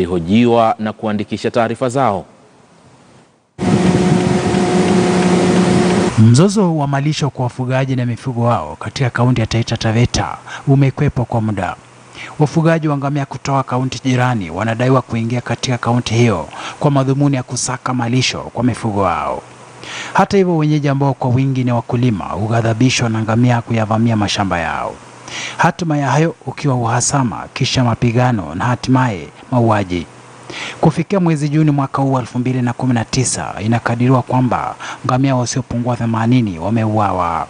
walihojiwa na kuandikisha taarifa zao. Mzozo wa malisho kwa wafugaji na mifugo wao katika kaunti ya Taita Taveta umekwepo kwa muda. Wafugaji wa ngamia kutoka kaunti jirani wanadaiwa kuingia katika kaunti hiyo kwa madhumuni ya kusaka malisho kwa mifugo wao. Hata hivyo, wenyeji ambao kwa wingi ni wakulima hughadhabishwa na ngamia kuyavamia mashamba yao. Hatima ya hayo ukiwa uhasama, kisha mapigano na hatimaye mauaji. Kufikia mwezi Juni mwaka huu 2019, inakadiriwa kwamba ngamia wasiopungua 80 wameuawa.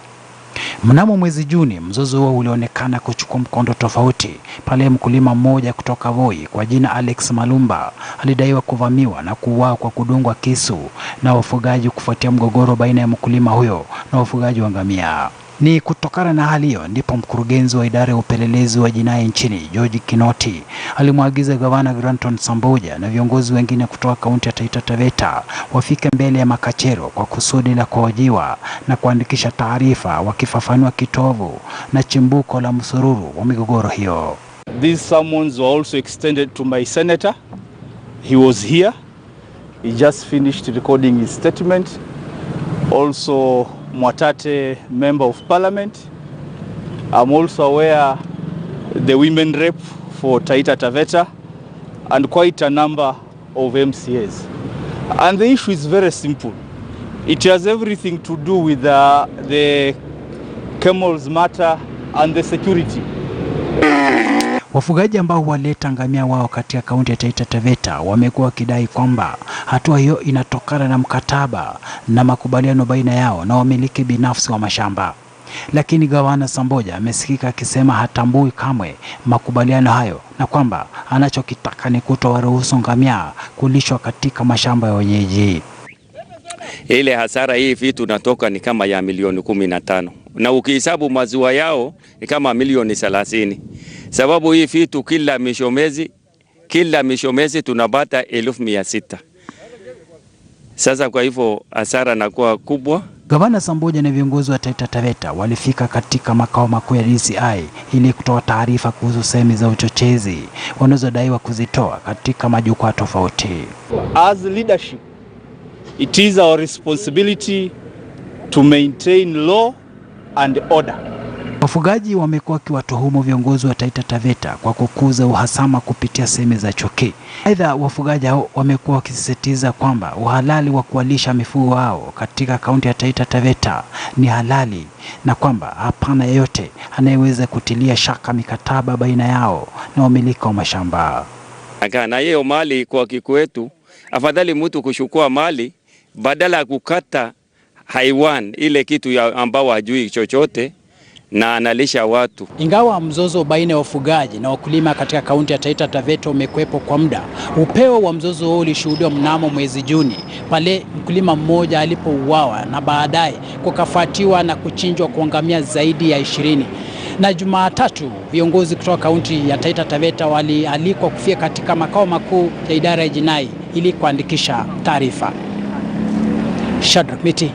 Mnamo mwezi Juni, mzozo huo ulionekana kuchukua mkondo tofauti pale mkulima mmoja kutoka Voi kwa jina Alex Malumba alidaiwa kuvamiwa na kuuawa kwa kudungwa kisu na wafugaji kufuatia mgogoro baina ya mkulima huyo na wafugaji wa ngamia. Ni kutokana na hali hiyo ndipo mkurugenzi wa idara ya upelelezi wa jinai nchini George Kinoti alimwagiza gavana Granton Samboja na viongozi wengine kutoka kaunti ya Taita Taveta wafike mbele ya makachero kwa kusudi la kuhojiwa na kuandikisha taarifa, wakifafanua kitovu na chimbuko la msururu wa migogoro hiyo. These summons were also extended to my senator. He was here. He just finished recording his statement. Also Mwatate, Member of Parliament. I'm also aware the women rep for Taita Taveta and quite a number of MCAs. And the issue is very simple. It has everything to do with the camels matter and the security. Wafugaji ambao waleta ngamia wao katika kaunti ya Taita Taveta wamekuwa wakidai kwamba hatua hiyo inatokana na mkataba na makubaliano baina yao na wamiliki binafsi wa mashamba. Lakini gavana Samboja amesikika akisema hatambui kamwe makubaliano hayo na kwamba anachokitaka ni kutowaruhusu ngamia kulishwa katika mashamba ya wenyeji. Ile hasara hii vitu natoka ni kama ya milioni 15 na ukihesabu maziwa yao ni kama milioni 30. Sababu hii vitu kila mishomezi tunapata 1,600. Sasa kwa hivyo hasara inakuwa kubwa. Gavana Samboja na viongozi wa Taita Taveta walifika katika makao makuu ya DCI ili kutoa taarifa kuhusu sehemu za uchochezi wanazodaiwa kuzitoa katika majukwaa tofauti. As leadership, it is our responsibility to maintain law and order. Wafugaji wamekuwa wakiwatuhumu viongozi wa Taita Taveta kwa kukuza uhasama kupitia sehemu za chuki. Aidha, wafugaji hao wamekuwa wakisisitiza kwamba uhalali wa kuwalisha mifugo wao katika kaunti ya Taita Taveta ni halali na kwamba hapana yeyote anayeweza kutilia shaka mikataba baina yao na wamiliki wa mashamba. Na hiyo mali kwa kikwetu, afadhali mtu kuchukua mali badala ya kukata haiwan ile kitu ambao hajui chochote na analisha watu. Ingawa mzozo baina ya wafugaji na wakulima katika kaunti ya Taita Taveta umekwepo kwa muda, upeo wa mzozo huo ulishuhudiwa mnamo mwezi Juni pale mkulima mmoja alipouawa na baadaye kukafuatiwa na kuchinjwa kwa ngamia zaidi ya 20. Na Jumatatu viongozi kutoka kaunti ya Taita Taveta walialikwa kufika katika makao makuu ya idara ya jinai ili kuandikisha taarifa. Shadrack Miti,